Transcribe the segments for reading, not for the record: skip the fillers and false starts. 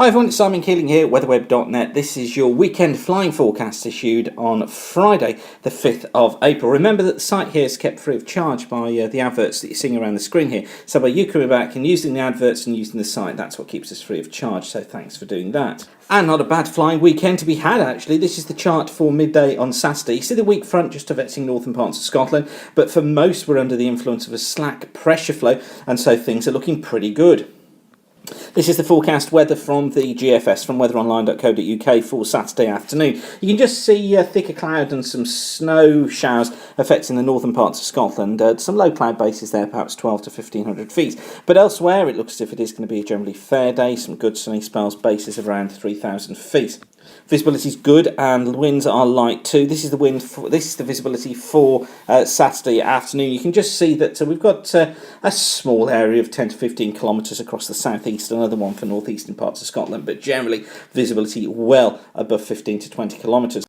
Hi everyone, it's Simon Keeling here, weatherweb.net. This is your weekend flying forecast issued on Friday, the 5th of April. Remember that the site here is kept free of charge by the adverts that you're seeing around the screen here. So by you coming back and using the adverts and using the site, that's what keeps us free of charge. So thanks for doing that. And not a bad flying weekend to be had, actually. This is the chart for midday on Saturday. You see the weak front just affecting northern parts of Scotland, but for most we're under the influence of a slack pressure flow, and so things are looking pretty good. This is the forecast weather from the GFS, from weatheronline.co.uk for Saturday afternoon. You can just see thicker cloud and some snow showers affecting the northern parts of Scotland. Some low cloud bases there, perhaps 12 to 1500 feet. But elsewhere it looks as if it is going to be a generally fair day. Some good sunny spells, bases of around 3000 feet. Visibility is good and winds are light too. This is the visibility for Saturday afternoon. You can just see that we've got a small area of 10 to 15 kilometres across the southeast, another one for northeastern parts of Scotland, but generally visibility well above 15 to 20 kilometres.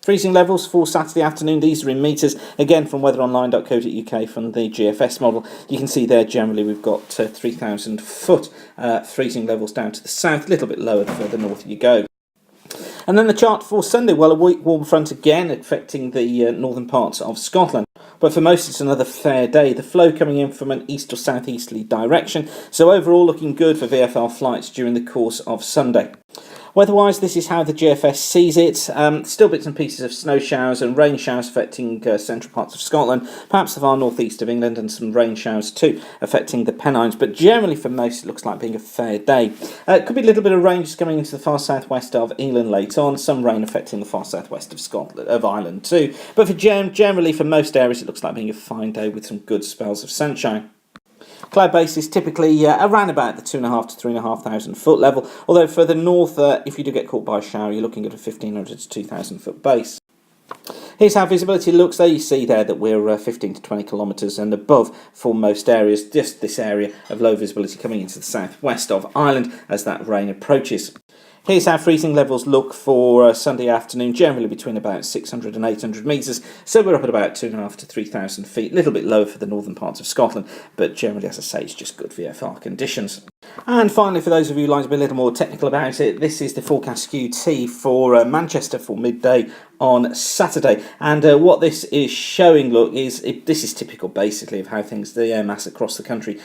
Freezing levels for Saturday afternoon, these are in metres, again from weatheronline.co.uk from the GFS model. You can see there generally we've got 3,000 foot freezing levels down to the south, a little bit lower the further north you go. And then the chart for Sunday, well, a weak warm front again affecting the northern parts of Scotland. But for most it's another fair day. The flow coming in from an east or southeasterly direction. So overall looking good for VFR flights during the course of Sunday. Weather-wise, this is how the GFS sees it. Still bits and pieces of snow showers and rain showers affecting central parts of Scotland, perhaps the far northeast of England, and some rain showers too affecting the Pennines. But generally for most it looks like being a fair day. It could be a little bit of rain just coming into the far southwest of England later on, some rain affecting the far southwest of Ireland too. But for generally for most areas it looks like being a fine day with some good spells of sunshine. Cloud base is typically around about the 2,500 to 3,500 foot level, although further north, if you do get caught by a shower, you're looking at a 1,500 to 2,000 foot base. Here's how visibility looks. There you see there that we're 15 to 20 kilometres and above for most areas, just this area of low visibility coming into the southwest of Ireland as that rain approaches. Here's how freezing levels look for Sunday afternoon, generally between about 600 and 800 metres. So we're up at about 2,500 to 3,000 feet, a little bit lower for the northern parts of Scotland, but generally, as I say, it's just good VFR conditions. And finally, for those of you who like to be a little more technical about it, this is the forecast QT for Manchester for midday on Saturday. And what this is showing, look, this is typical basically of how things, the air mass across the country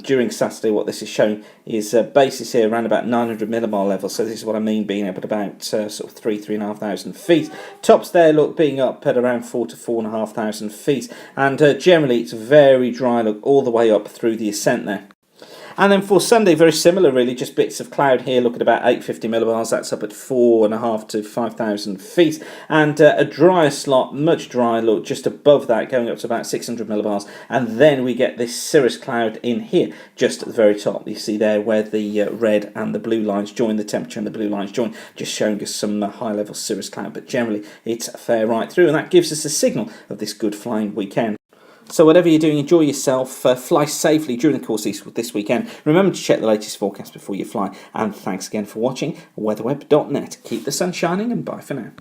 during Saturday. What this is showing is bases here around about 900 millimile level. So this is what I mean, being up at about sort of 3,500 feet. Tops there, look, being up at around 4,000 to 4,500 feet. And generally, it's very dry, look, all the way up through the ascent there. And then for Sunday, very similar really, just bits of cloud here, look at about 850 millibars, that's up at 4,500 to 5,000 feet, and a drier slot, much drier, look, just above that, going up to about 600 millibars, and then we get this cirrus cloud in here, just at the very top. You see there where the red and the blue lines join, the temperature and the blue lines join, just showing us some high-level cirrus cloud, but generally it's fair right through, and that gives us a signal of this good flying weekend. So whatever you're doing, enjoy yourself, fly safely during the course of this weekend. Remember to check the latest forecast before you fly. And thanks again for watching weatherweb.net. Keep the sun shining and bye for now.